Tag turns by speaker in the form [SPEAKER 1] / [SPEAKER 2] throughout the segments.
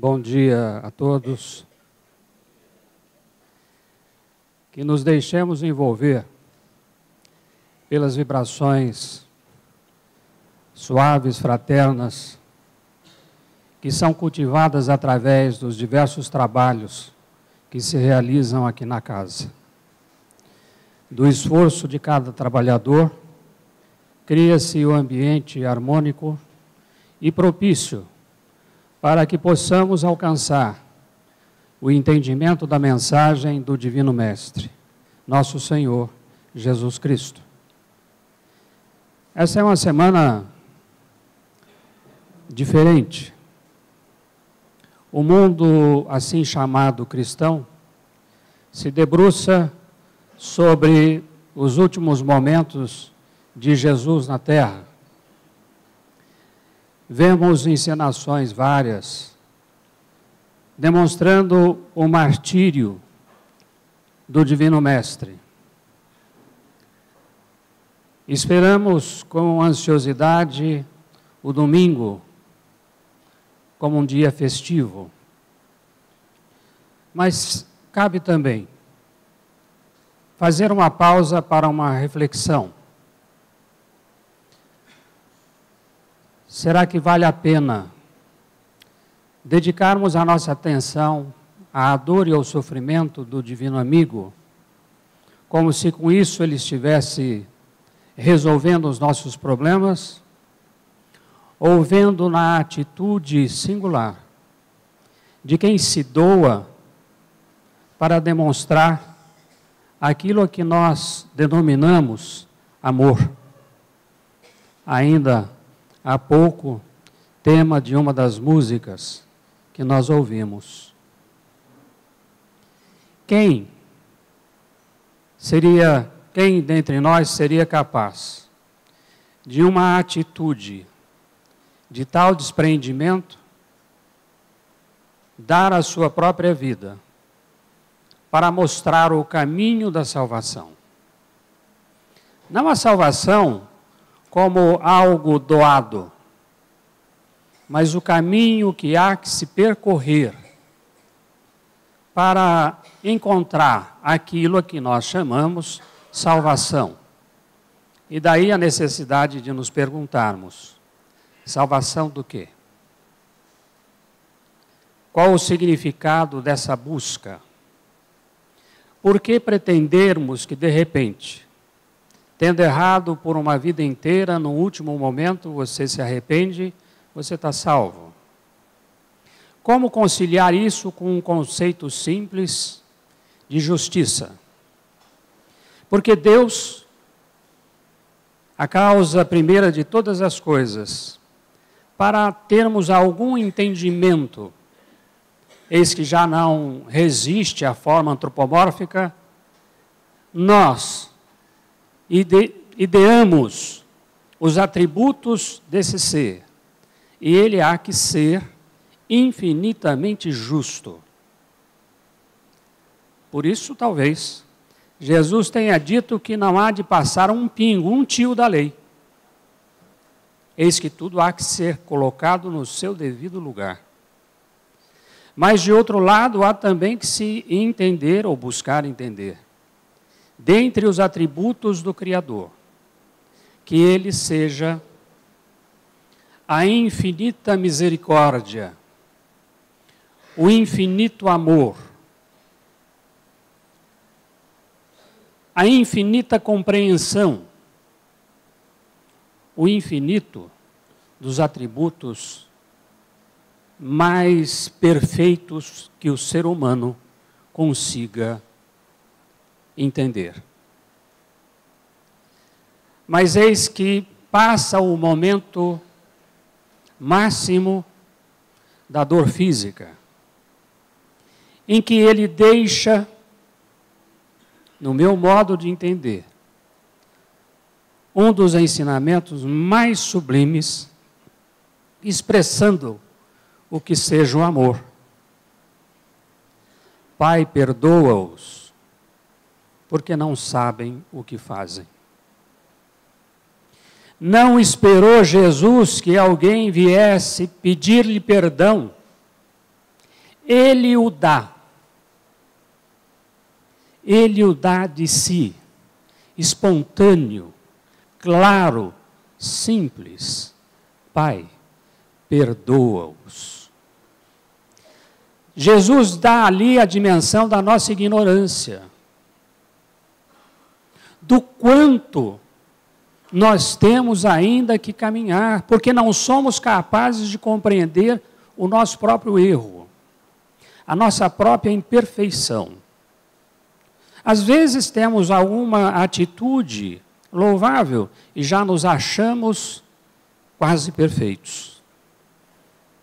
[SPEAKER 1] Bom dia a todos. Que nos deixemos envolver pelas vibrações suaves, fraternas, que são cultivadas através dos diversos trabalhos que se realizam aqui na casa. Do esforço de cada trabalhador, cria-se o ambiente harmônico e propício para que possamos alcançar o entendimento da mensagem do Divino Mestre, nosso Senhor Jesus Cristo. Essa é uma semana diferente. O mundo, assim chamado cristão, se debruça sobre os últimos momentos de Jesus na Terra. Vemos encenações várias, demonstrando o martírio do Divino Mestre. Esperamos com ansiosidade o domingo como um dia festivo. Mas cabe também fazer uma pausa para uma reflexão. Será que vale a pena dedicarmos a nossa atenção à dor e ao sofrimento do Divino Amigo, como se com isso ele estivesse resolvendo os nossos problemas, ou vendo na atitude singular de quem se doa para demonstrar aquilo que nós denominamos amor? Ainda há pouco, tema de uma das músicas que nós ouvimos. Quem dentre nós seria capaz de uma atitude de tal desprendimento, dar a sua própria vida para mostrar o caminho da salvação? Não a salvação como algo doado, mas o caminho que há que se percorrer para encontrar aquilo a que nós chamamos salvação. E daí a necessidade de nos perguntarmos: salvação do quê? Qual o significado dessa busca? Por que pretendermos que, de repente, tendo errado por uma vida inteira, no último momento você se arrepende, você está salvo? Como conciliar isso com um conceito simples de justiça? Porque Deus, a causa primeira de todas as coisas, para termos algum entendimento, eis que já não resiste à forma antropomórfica, nós ideamos os atributos desse ser, e ele há que ser infinitamente justo. Por isso, talvez, Jesus tenha dito que não há de passar um pingo, um tio da lei. Eis que tudo há que ser colocado no seu devido lugar. Mas, de outro lado, há também que se entender ou buscar entender, dentre os atributos do Criador, que ele seja a infinita misericórdia, o infinito amor, a infinita compreensão, o infinito dos atributos mais perfeitos que o ser humano consiga entender. Mas eis que passa o momento máximo da dor física, em que ele deixa, no meu modo de entender, um dos ensinamentos mais sublimes, expressando o que seja o amor. Pai, perdoa-os, porque não sabem o que fazem. Não esperou Jesus que alguém viesse pedir-lhe perdão Ele o dá. Ele o dá de si, espontâneo, claro, simples. Pai, perdoa-os. Jesus dá ali a dimensão da nossa ignorância, do quanto nós temos ainda que caminhar, porque não somos capazes de compreender o nosso próprio erro, a nossa própria imperfeição. Às vezes temos alguma atitude louvável e já nos achamos quase perfeitos,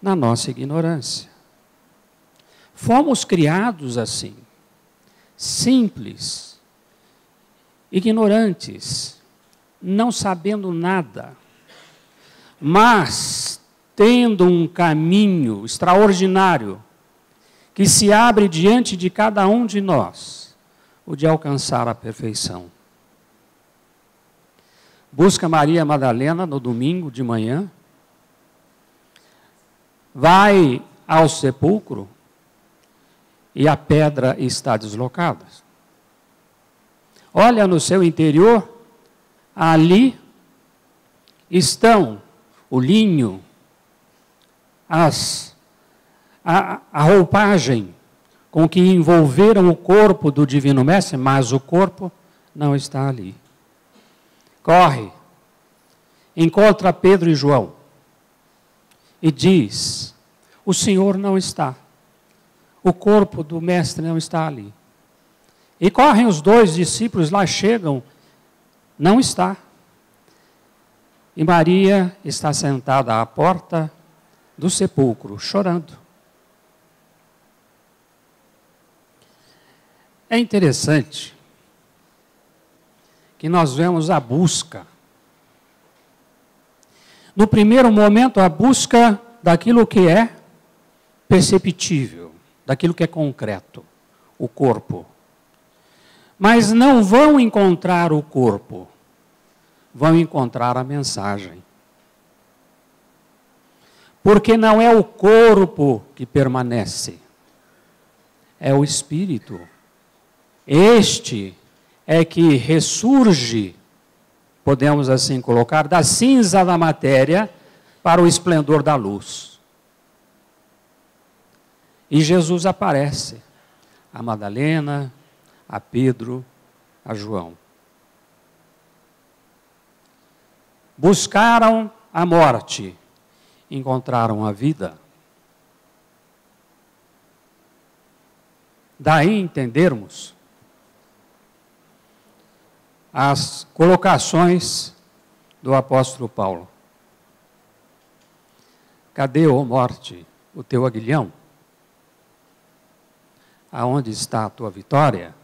[SPEAKER 1] na nossa ignorância. Fomos criados assim, simples, ignorantes, não sabendo nada, mas tendo um caminho extraordinário que se abre diante de cada um de nós, o de alcançar a perfeição. Busca Maria Madalena no domingo de manhã, vai ao sepulcro e a pedra está deslocada. Olha no seu interior, ali estão o linho, a roupagem com que envolveram o corpo do Divino Mestre, mas o corpo não está ali. Corre, encontra Pedro e João e diz: o Senhor não está, o corpo do Mestre não está ali. E correm os dois discípulos, lá chegam, não está. E Maria está sentada à porta do sepulcro, chorando. É interessante que nós vemos a busca. No primeiro momento, a busca daquilo que é perceptível, daquilo que é concreto, o corpo. Mas não vão encontrar o corpo, vão encontrar a mensagem. Porque não é o corpo que permanece, é o espírito. Este é que ressurge, podemos assim colocar, da cinza da matéria para o esplendor da luz. E Jesus aparece a Madalena, a Pedro, a João. Buscaram a morte, encontraram a vida. Daí entendermos as colocações do apóstolo Paulo. Cadê, ó morte, o teu aguilhão? Aonde está a tua vitória?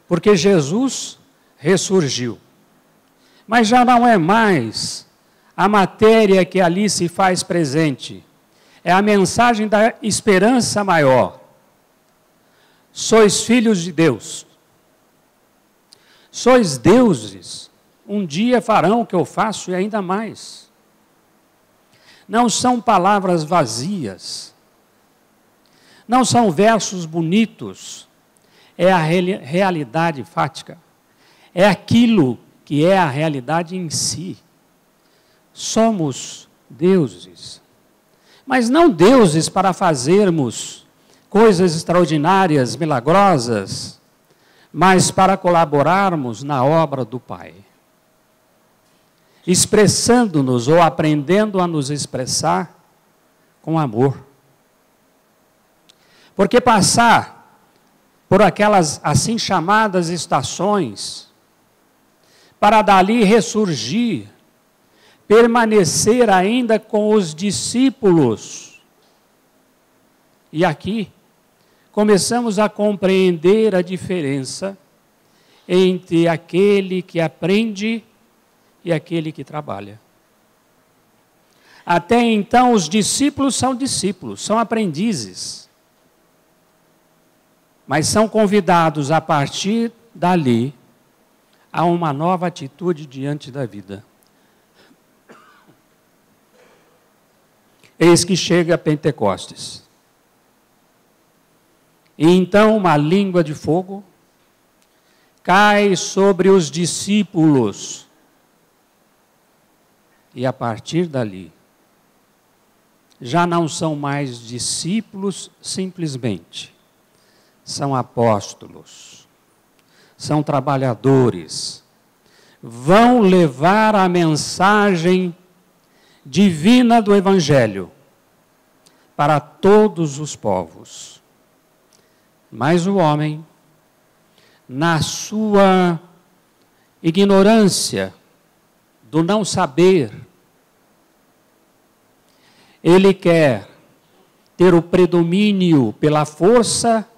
[SPEAKER 1] Porque Jesus ressurgiu. Mas já não é mais a matéria que ali se faz presente. É a mensagem da esperança maior. Sois filhos de Deus. Sois deuses. Um dia farão o que eu faço e ainda mais. Não são palavras vazias. Não são versos bonitos. É a realidade fática. É aquilo que é a realidade em si. Somos deuses. Mas não deuses para fazermos coisas extraordinárias, milagrosas, mas para colaborarmos na obra do Pai. Expressando-nos ou aprendendo a nos expressar com amor. Porque passar por aquelas assim chamadas estações, para dali ressurgir, permanecer ainda com os discípulos. E aqui começamos a compreender a diferença entre aquele que aprende e aquele que trabalha. Até então, os discípulos, são aprendizes. Mas são convidados a partir dali a uma nova atitude diante da vida. Eis que chega Pentecostes. E então uma língua de fogo cai sobre os discípulos. E a partir dali, já não são mais discípulos simplesmente. São apóstolos, são trabalhadores, vão levar a mensagem divina do Evangelho para todos os povos. Mas o homem, na sua ignorância, do não saber, ele quer ter o predomínio pela força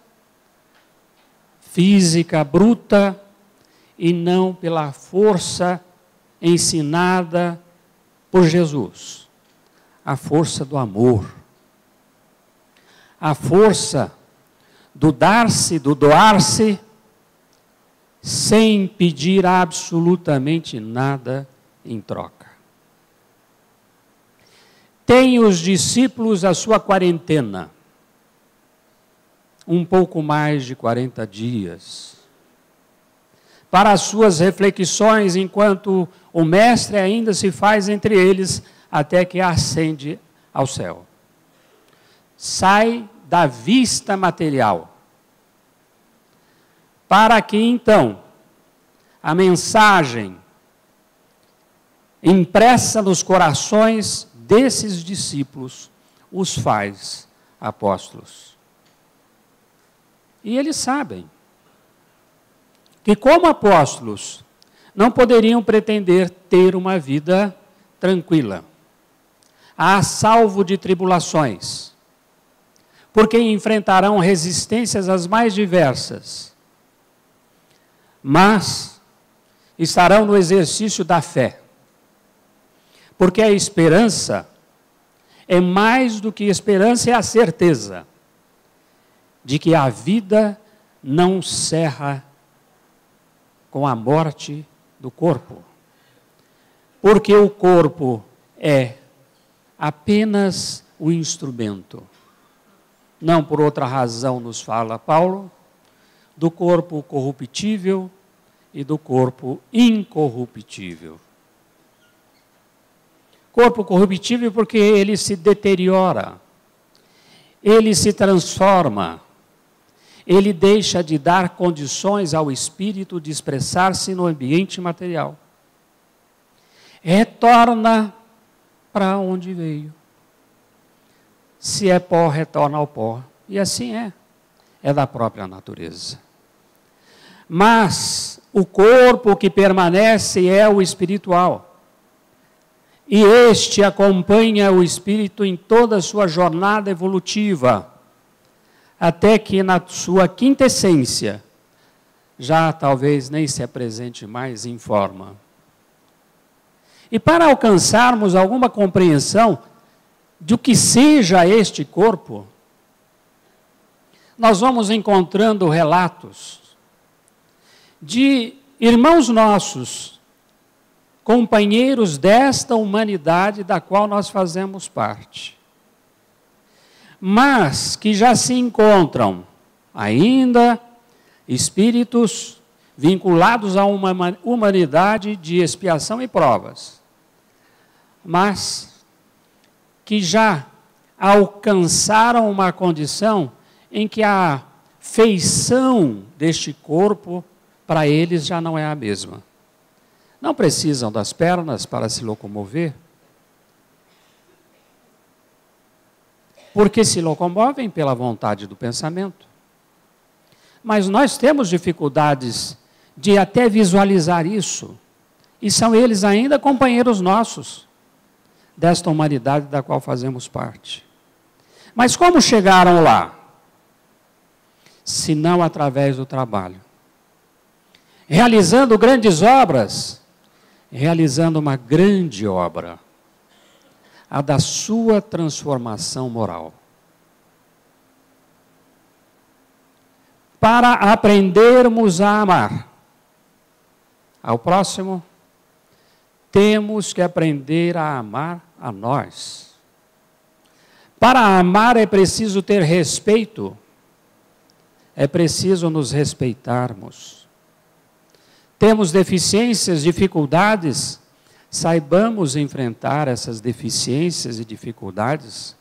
[SPEAKER 1] física bruta e não pela força ensinada por Jesus. A força do amor. A força do dar-se, do doar-se, sem pedir absolutamente nada em troca. Tem os discípulos a sua quarentena, um pouco mais de 40 dias, para as suas reflexões, enquanto o mestre ainda se faz entre eles, até que ascende ao céu. Sai da vista material, para que então a mensagem impressa nos corações desses discípulos os faz apóstolos. E eles sabem que, como apóstolos, não poderiam pretender ter uma vida tranquila, a salvo de tribulações, porque enfrentarão resistências as mais diversas, mas estarão no exercício da fé, porque a esperança é mais do que esperança, é a certeza de que a vida não cerra com a morte do corpo, porque o corpo é apenas o instrumento. Não por outra razão, nos fala Paulo, do corpo corruptível e do corpo incorruptível. Corpo corruptível porque ele se deteriora, ele se transforma, ele deixa de dar condições ao espírito de expressar-se no ambiente material. Retorna para onde veio. Se é pó, retorna ao pó. E assim é da própria natureza. Mas o corpo que permanece é o espiritual. E este acompanha o espírito em toda a sua jornada evolutiva, até que na sua quinta essência, já talvez nem se apresente mais em forma. E para alcançarmos alguma compreensão do que seja este corpo, nós vamos encontrando relatos de irmãos nossos, companheiros desta humanidade da qual nós fazemos parte, mas que já se encontram ainda espíritos vinculados a uma humanidade de expiação e provas, mas que já alcançaram uma condição em que a feição deste corpo para eles já não é a mesma. Não precisam das pernas para se locomover, porque se locomovem pela vontade do pensamento. Mas nós temos dificuldades de até visualizar isso, e são eles ainda companheiros nossos, desta humanidade da qual fazemos parte. Mas como chegaram lá? Se não através do trabalho. Realizando grandes obras, realizando uma grande obra, a da sua transformação moral. Para aprendermos a amar ao próximo, temos que aprender a amar a nós. Para amar é preciso ter respeito é preciso nos respeitarmos. Temos deficiências, dificuldades, saibamos enfrentar essas deficiências e dificuldades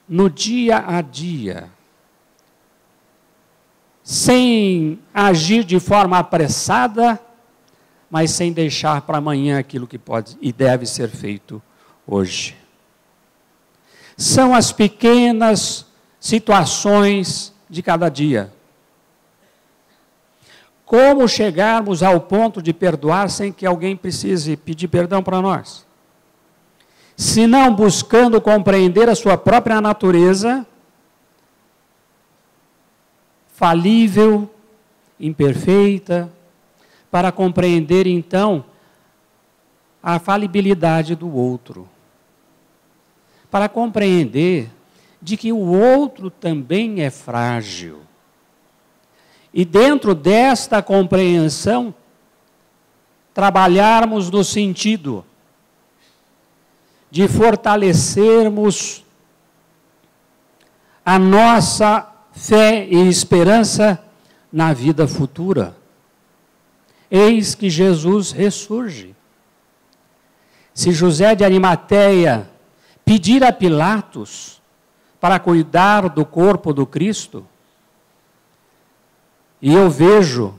[SPEAKER 1] no dia a dia, sem agir de forma apressada, mas sem deixar para amanhã aquilo que pode e deve ser feito hoje. São as pequenas situações de cada dia. Como chegarmos ao ponto de perdoar sem que alguém precise pedir perdão para nós? Se não buscando compreender a sua própria natureza, falível, imperfeita, para compreender então a falibilidade do outro. Para compreender de que o outro também é frágil. E dentro desta compreensão, trabalharmos no sentido de fortalecermos a nossa fé e esperança na vida futura. Eis que Jesus ressurge. Se José de Arimateia pedir a Pilatos para cuidar do corpo do Cristo, e eu vejo,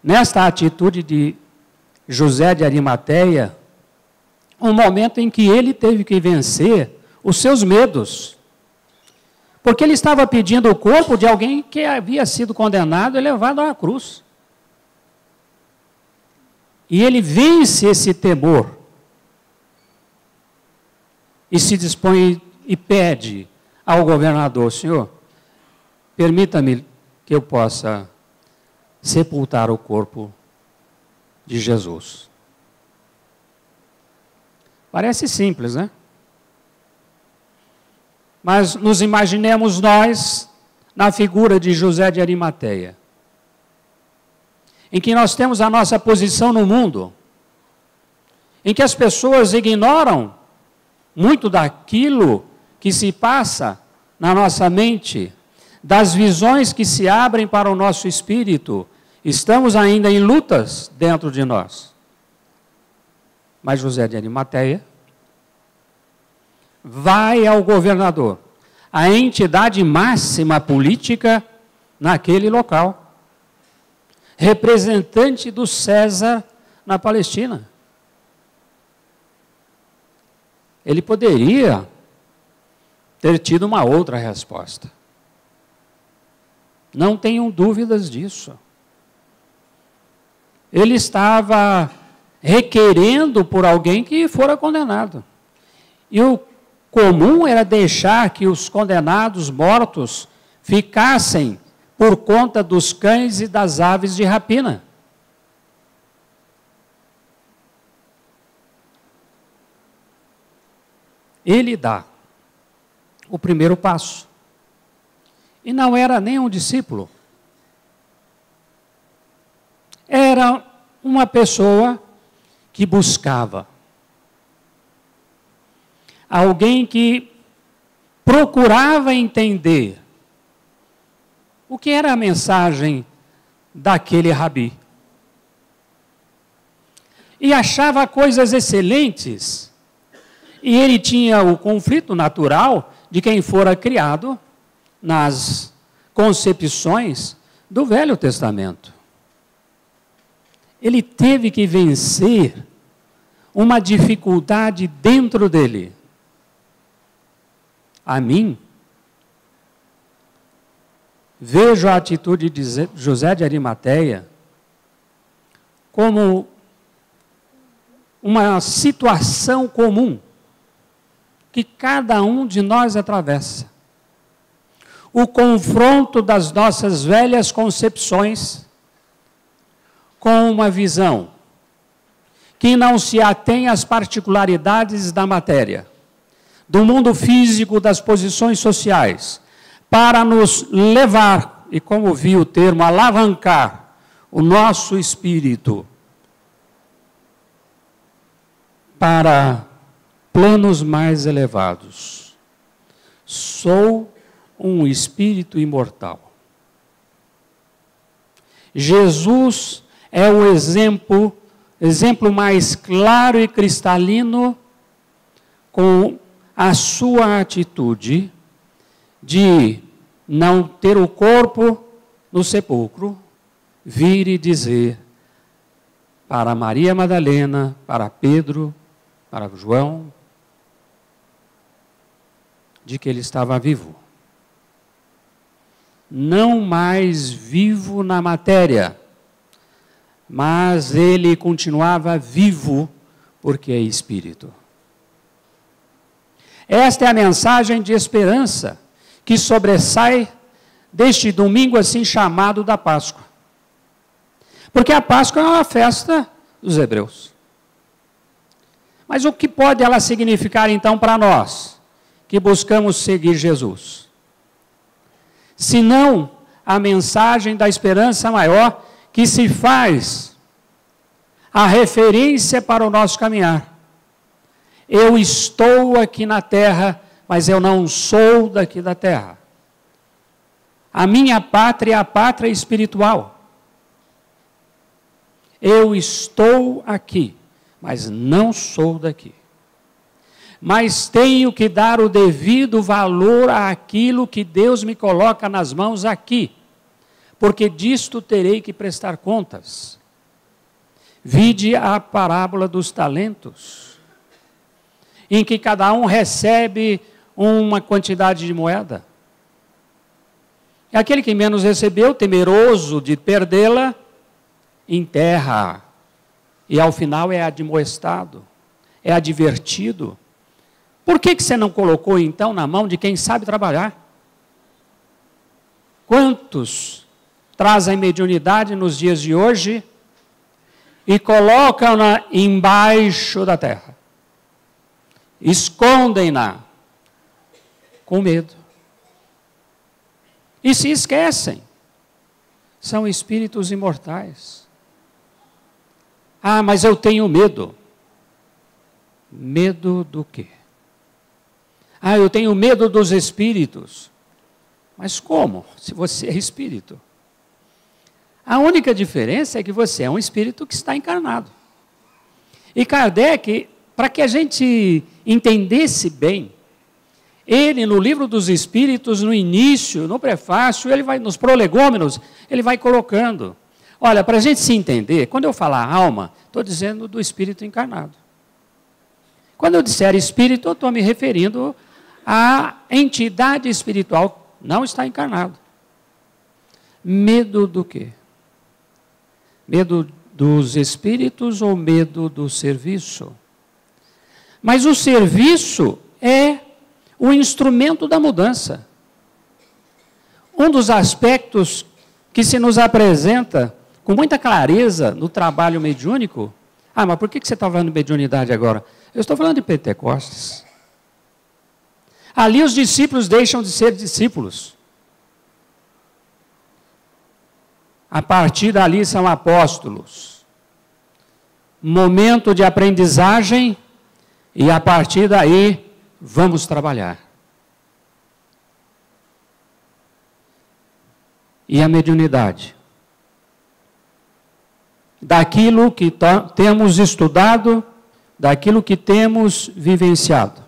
[SPEAKER 1] nesta atitude de José de Arimateia, um momento em que ele teve que vencer os seus medos. Porque ele estava pedindo o corpo de alguém que havia sido condenado e levado à cruz. E ele vence esse temor. E se dispõe e pede ao governador: Senhor, permita-me que eu possa sepultar o corpo de Jesus. Parece simples, né? Mas nos imaginemos nós na figura de José de Arimateia, em que nós temos a nossa posição no mundo, em que as pessoas ignoram muito daquilo que se passa na nossa mente, das visões que se abrem para o nosso espírito. Estamos ainda em lutas dentro de nós. Mas José de Arimateia vai ao governador, a entidade máxima política naquele local, representante do César na Palestina. Ele poderia ter tido uma outra resposta. Não tenham dúvidas disso. Ele estava requerendo por alguém que fora condenado. E o comum era deixar que os condenados mortos ficassem por conta dos cães e das aves de rapina. Ele dá o primeiro passo. E não era nem um discípulo. Era uma pessoa que buscava. Alguém que procurava entender o que era a mensagem daquele rabi. E achava coisas excelentes. E ele tinha o conflito natural de quem fora criado nas concepções do Velho Testamento. Ele teve que vencer uma dificuldade dentro dele. A mim, vejo a atitude de José de Arimateia como uma situação comum que cada um de nós atravessa. O confronto das nossas velhas concepções com uma visão que não se atém às particularidades da matéria, do mundo físico, das posições sociais, para nos levar, e como vi o termo, alavancar o nosso espírito para planos mais elevados. Sou um espírito imortal. Jesus é o exemplo mais claro e cristalino com a sua atitude de não ter o corpo no sepulcro, vir e dizer para Maria Madalena, para Pedro, para João, de que ele estava vivo. Não mais vivo na matéria, mas ele continuava vivo porque é espírito. Esta é a mensagem de esperança que sobressai deste domingo assim chamado da Páscoa. Porque a Páscoa é uma festa dos hebreus. Mas o que pode ela significar então para nós, que buscamos seguir Jesus? Senão a mensagem da esperança maior que se faz a referência para o nosso caminhar. Eu estou aqui na terra, mas eu não sou daqui da terra. A minha pátria é a pátria espiritual. Eu estou aqui, mas não sou daqui. Mas tenho que dar o devido valor àquilo que Deus me coloca nas mãos aqui, porque disto terei que prestar contas. Vide a parábola dos talentos, em que cada um recebe uma quantidade de moeda. E aquele que menos recebeu, temeroso de perdê-la, enterra, e ao final é admoestado, é advertido. Por que você não colocou então na mão de quem sabe trabalhar? Quantos trazem mediunidade nos dias de hoje e colocam-na embaixo da terra? Escondem-na com medo. E se esquecem. São espíritos imortais. Ah, mas eu tenho medo. Medo do quê? Ah, eu tenho medo dos espíritos. Mas como? Se você é espírito. A única diferença é que você é um espírito que está encarnado. E Kardec, para que a gente entendesse bem, ele no livro dos Espíritos, no início, no prefácio, ele vai, nos prolegômenos, ele vai colocando. Olha, para a gente se entender, quando eu falar alma, estou dizendo do espírito encarnado. Quando eu disser espírito, eu estou me referindo à entidade espiritual, não está encarnado. Medo do quê? Medo dos espíritos ou medo do serviço? Mas o serviço é o instrumento da mudança. Um dos aspectos que se nos apresenta com muita clareza no trabalho mediúnico. Ah, mas por que você está falando de mediunidade agora? Eu estou falando de Pentecostes. Ali os discípulos deixam de ser discípulos. A partir dali são apóstolos. Momento de aprendizagem e a partir daí vamos trabalhar. E a mediunidade? Daquilo que temos estudado, daquilo que temos vivenciado.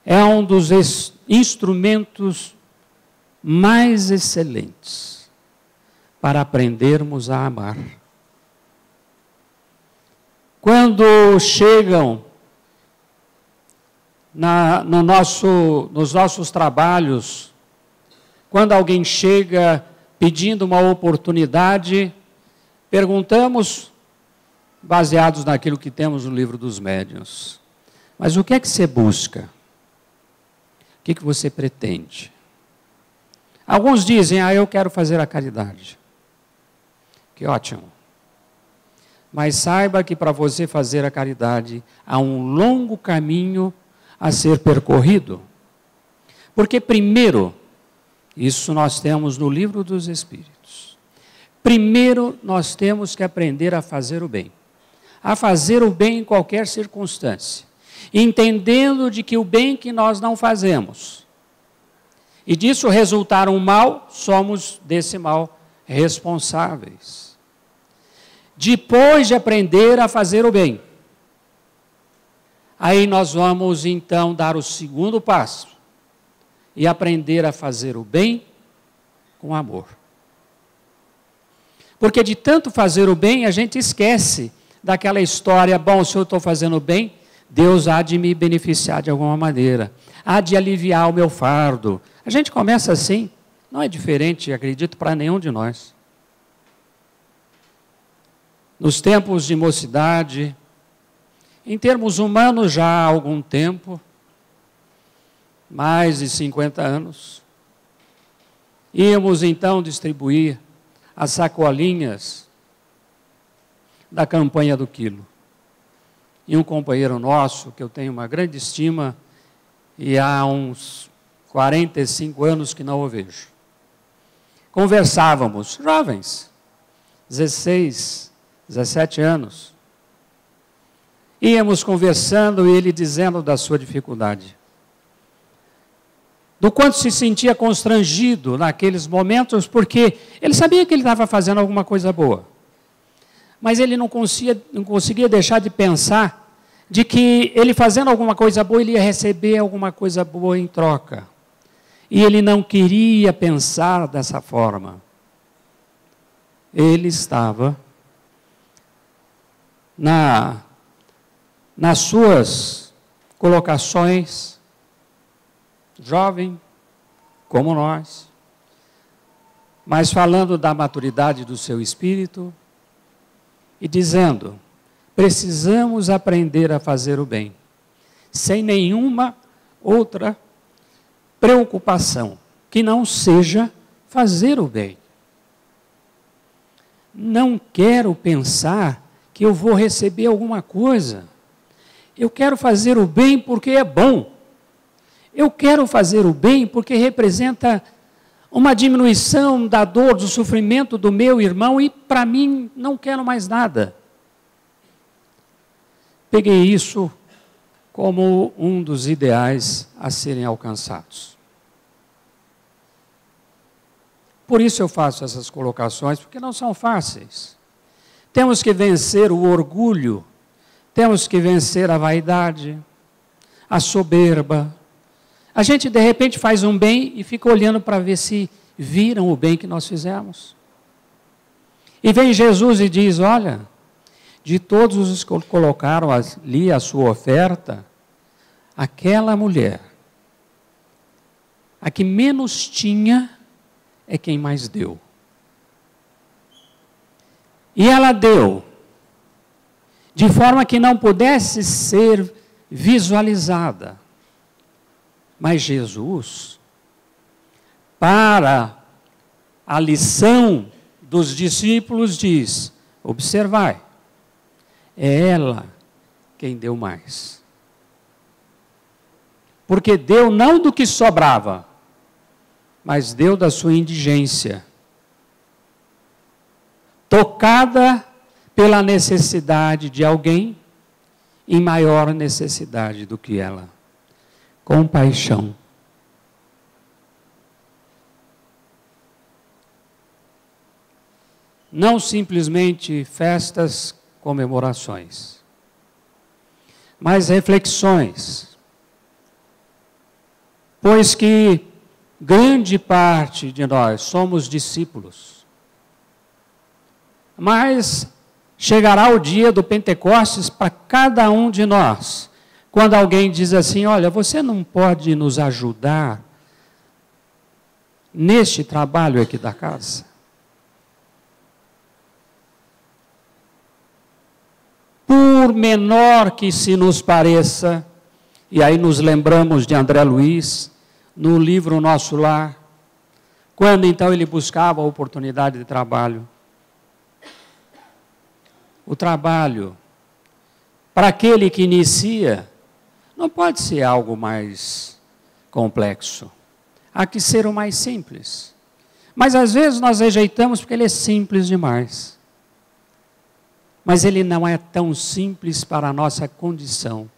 [SPEAKER 1] É um dos instrumentos mais excelentes para aprendermos a amar. Quando chegam nos nossos trabalhos, quando alguém chega pedindo uma oportunidade, perguntamos, baseados naquilo que temos no livro dos médiuns, mas o que é que você busca? O que é que você pretende? Alguns dizem, eu quero fazer a caridade. Que ótimo. Mas saiba que para você fazer a caridade, há um longo caminho a ser percorrido. Porque primeiro, isso nós temos no livro dos Espíritos. Primeiro, nós temos que aprender a fazer o bem. A fazer o bem em qualquer circunstância. Entendendo de que o bem que nós não fazemos, e disso resultar um mal, somos desse mal responsáveis. Depois de aprender a fazer o bem, aí nós vamos então dar o segundo passo e aprender a fazer o bem com amor. Porque de tanto fazer o bem, a gente esquece daquela história, bom, se eu estou fazendo o bem, Deus há de me beneficiar de alguma maneira, há de aliviar o meu fardo. A gente começa assim, não é diferente, acredito, para nenhum de nós. Nos tempos de mocidade, em termos humanos já há algum tempo, mais de 50 anos, íamos então distribuir as sacolinhas da campanha do quilo. E um companheiro nosso, que eu tenho uma grande estima, e há uns 45 anos que não o vejo. Conversávamos, jovens, 16, 17 anos. Íamos conversando e ele dizendo da sua dificuldade. Do quanto se sentia constrangido naqueles momentos, porque ele sabia que ele estava fazendo alguma coisa boa. Mas ele não conseguia deixar de pensar de que ele fazendo alguma coisa boa, ele ia receber alguma coisa boa em troca. E ele não queria pensar dessa forma. Ele estava nas suas colocações, jovem, como nós, mas falando da maturidade do seu espírito e dizendo, precisamos aprender a fazer o bem, sem nenhuma outra preocupação, que não seja fazer o bem. Não quero pensar que eu vou receber alguma coisa. Eu quero fazer o bem porque é bom. Eu quero fazer o bem porque representa uma diminuição da dor, do sofrimento do meu irmão e, para mim, não quero mais nada. Peguei isso como um dos ideais a serem alcançados. Por isso eu faço essas colocações, porque não são fáceis. Temos que vencer o orgulho, temos que vencer a vaidade, a soberba. A gente, de repente, faz um bem e fica olhando para ver se viram o bem que nós fizemos. E vem Jesus e diz, olha, de todos os que colocaram ali a sua oferta, aquela mulher, a que menos tinha, é quem mais deu. E ela deu, de forma que não pudesse ser visualizada. Mas Jesus, para a lição dos discípulos, diz, observai, é ela quem deu mais. Porque deu não do que sobrava, mas deu da sua indigência. Tocada pela necessidade de alguém, em maior necessidade do que ela. Compaixão. Não simplesmente festas, comemorações, mas reflexões. Pois que grande parte de nós somos discípulos. Mas chegará o dia do Pentecostes para cada um de nós, quando alguém diz assim, olha, você não pode nos ajudar neste trabalho aqui da casa? Por menor que se nos pareça, e aí nos lembramos de André Luiz, no livro Nosso Lar, quando então ele buscava a oportunidade de trabalho. O trabalho, para aquele que inicia, não pode ser algo mais complexo. Há que ser o mais simples. Mas às vezes nós rejeitamos porque ele é simples demais. Mas ele não é tão simples para a nossa condição.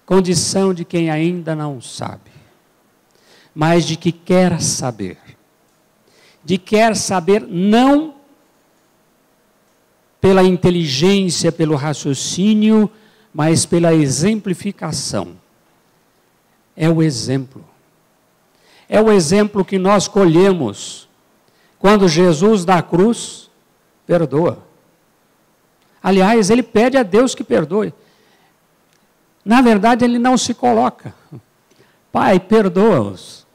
[SPEAKER 1] Condição de quem ainda não sabe, mas de que quer saber. de quer saber não pela inteligência, pelo raciocínio, mas pela exemplificação. É o exemplo. É o exemplo que nós colhemos quando Jesus na cruz perdoa. Aliás, ele pede a Deus que perdoe. Na verdade, ele não se coloca. Pai, perdoa-os.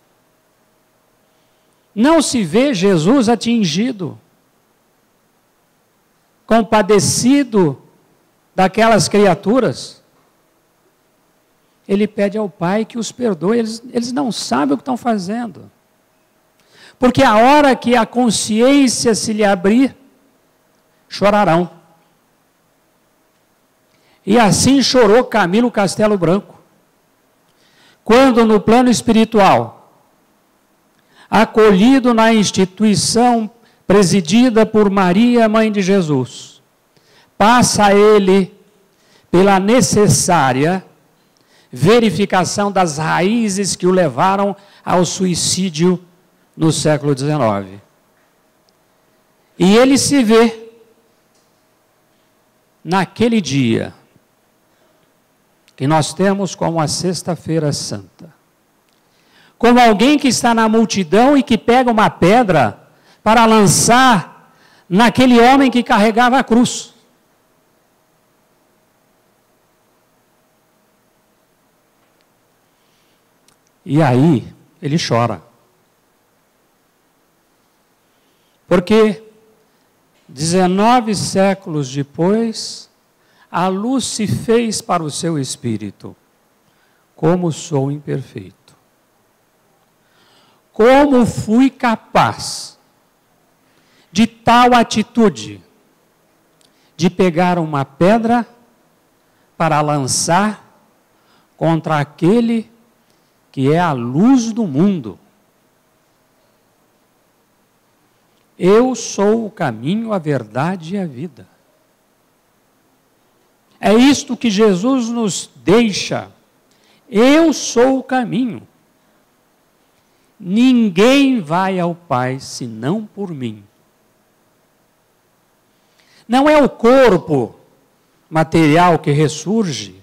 [SPEAKER 1] Não se vê Jesus atingido, compadecido daquelas criaturas. Ele pede ao Pai que os perdoe, eles não sabem o que estão fazendo. Porque a hora que a consciência se lhe abrir, chorarão. E assim chorou Camilo Castelo Branco. Quando no plano espiritual, acolhido na instituição presidida por Maria, Mãe de Jesus, passa ele pela necessária verificação das raízes que o levaram ao suicídio no século XIX. E ele se vê, naquele dia, que nós temos como a Sexta-feira Santa, como alguém que está na multidão e que pega uma pedra para lançar naquele homem que carregava a cruz. E aí, ele chora. Porque 19 séculos depois, a luz se fez para o seu espírito. Como sou imperfeito. Como fui capaz de tal atitude, de pegar uma pedra para lançar contra aquele que é a luz do mundo. Eu sou o caminho, a verdade e a vida. É isto que Jesus nos deixa. Eu sou o caminho. Ninguém vai ao Pai senão por mim. Não é o corpo material que ressurge,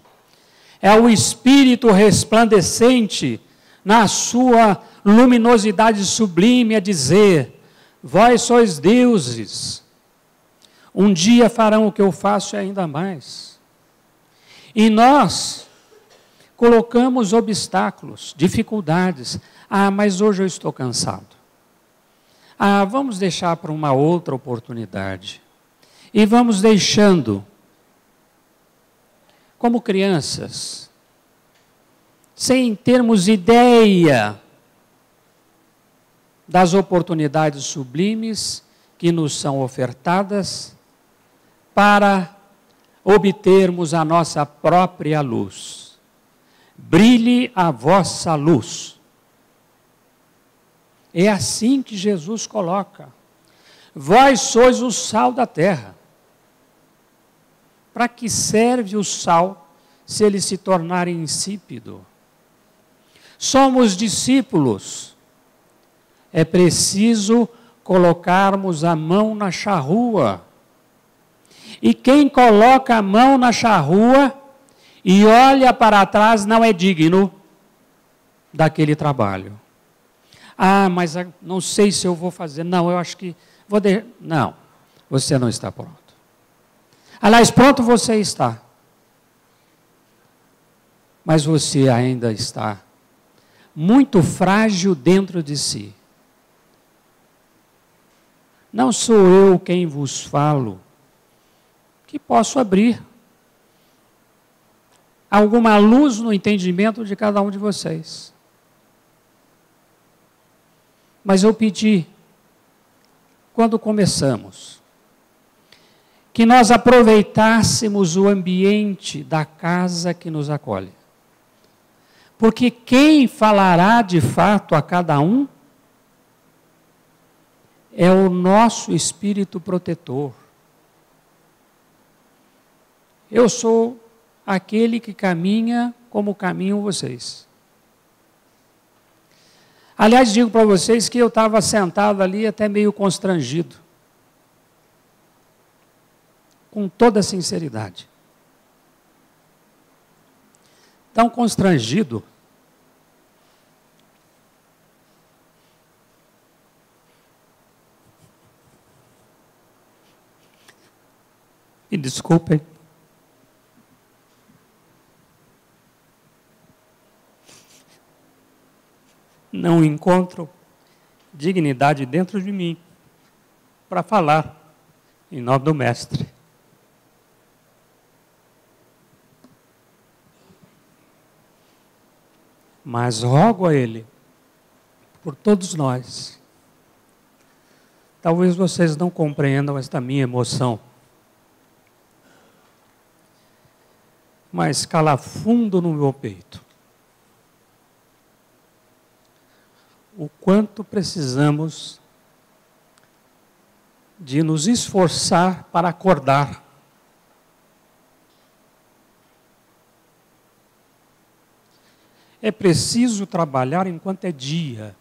[SPEAKER 1] é o espírito resplandecente na sua luminosidade sublime a dizer: vós sois deuses, um dia farão o que eu faço e ainda mais. E nós colocamos obstáculos, dificuldades. Ah, mas hoje eu estou cansado. Ah, vamos deixar para uma outra oportunidade. E vamos deixando, como crianças, sem termos ideia das oportunidades sublimes que nos são ofertadas para obtermos a nossa própria luz. Brilhe a vossa luz. É assim que Jesus coloca. Vós sois o sal da terra. Para que serve o sal se ele se tornar insípido? Somos discípulos. É preciso colocarmos a mão na charrua. E quem coloca a mão na charrua e olha para trás não é digno daquele trabalho. Ah, mas não sei se eu vou fazer. Não, eu acho que vou deixar. Não, você não está pronto. Aliás, pronto você está. Mas você ainda está muito frágil dentro de si. Não sou eu quem vos falo, que posso abrir alguma luz no entendimento de cada um de vocês. Mas eu pedi, quando começamos, que nós aproveitássemos o ambiente da casa que nos acolhe. Porque quem falará de fato a cada um é o nosso espírito protetor. Eu sou aquele que caminha como caminham vocês. Aliás, digo para vocês que eu estava sentado ali até meio constrangido. Com toda a sinceridade. Tão constrangido. Me desculpem. Não encontro dignidade dentro de mim para falar em nome do Mestre. Mas rogo a Ele, por todos nós. Talvez vocês não compreendam esta minha emoção. Mas cala fundo no meu peito. O quanto precisamos de nos esforçar para acordar. É preciso trabalhar enquanto é dia.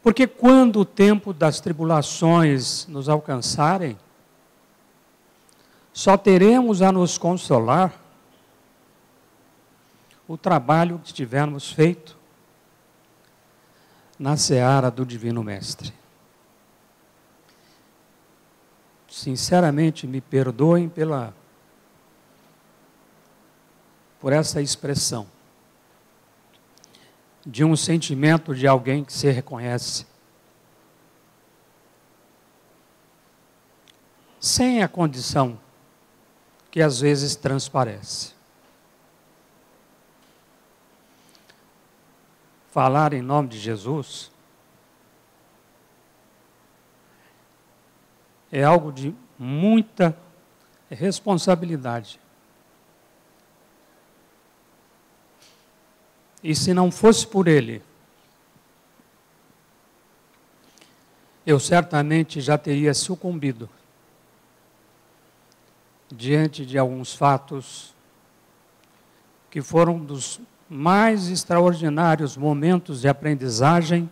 [SPEAKER 1] Porque quando o tempo das tribulações nos alcançarem, só teremos a nos consolar o trabalho que tivermos feito na seara do Divino Mestre. Sinceramente, me perdoem por essa expressão de um sentimento de alguém que se reconhece sem a condição que às vezes transparece. Falar em nome de Jesus é algo de muita responsabilidade. E se não fosse por Ele, eu certamente já teria sucumbido diante de alguns fatos que foram dos mais extraordinários momentos de aprendizagem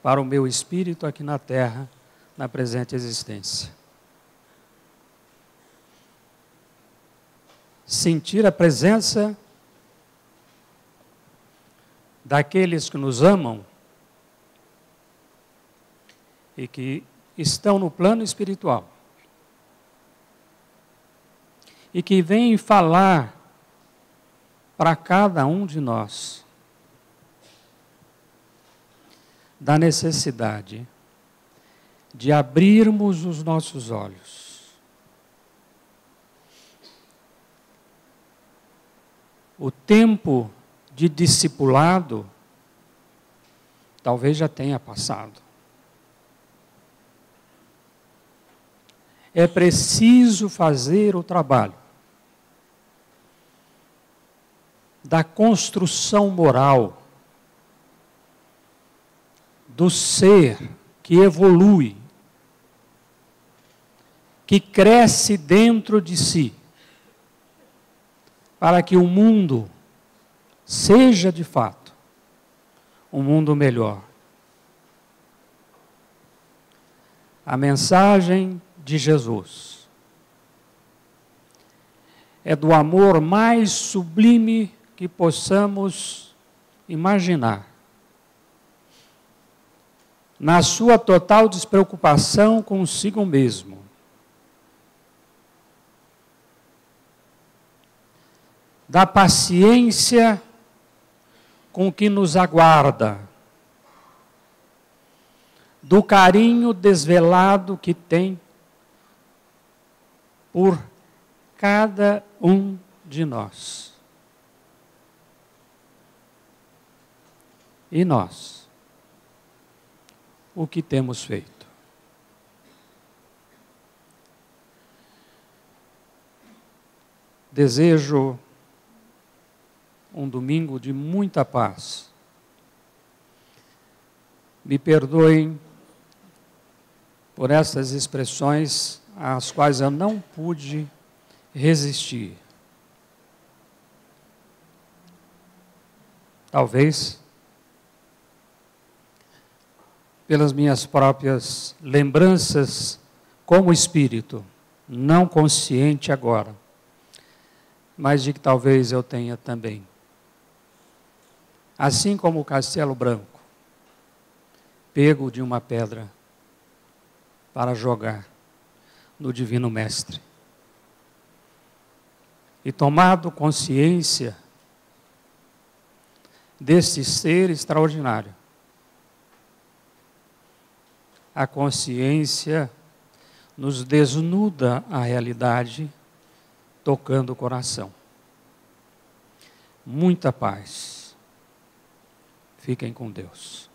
[SPEAKER 1] para o meu espírito aqui na Terra, na presente existência. Sentir a presença daqueles que nos amam e que estão no plano espiritual e que vêm falar para cada um de nós da necessidade de abrirmos os nossos olhos. O tempo de discipulado talvez já tenha passado. É preciso fazer o trabalho da construção moral do ser que evolui, que cresce dentro de si, para que o mundo seja de fato um mundo melhor. A mensagem de Jesus é do amor mais sublime que possamos imaginar. Na sua total despreocupação consigo mesmo. Da paciência com que nos aguarda, do carinho desvelado que tem por cada um de nós. E nós, o que temos feito? Desejo um domingo de muita paz. Me perdoem por essas expressões às quais eu não pude resistir. talvez pelas minhas próprias lembranças como espírito, não consciente agora, mas de que talvez eu tenha também. Assim como o Castelo Branco, pego de uma pedra para jogar no Divino Mestre. E tomado consciência desse ser extraordinário, a consciência nos desnuda a realidade, tocando o coração. Muita paz. Fiquem com Deus.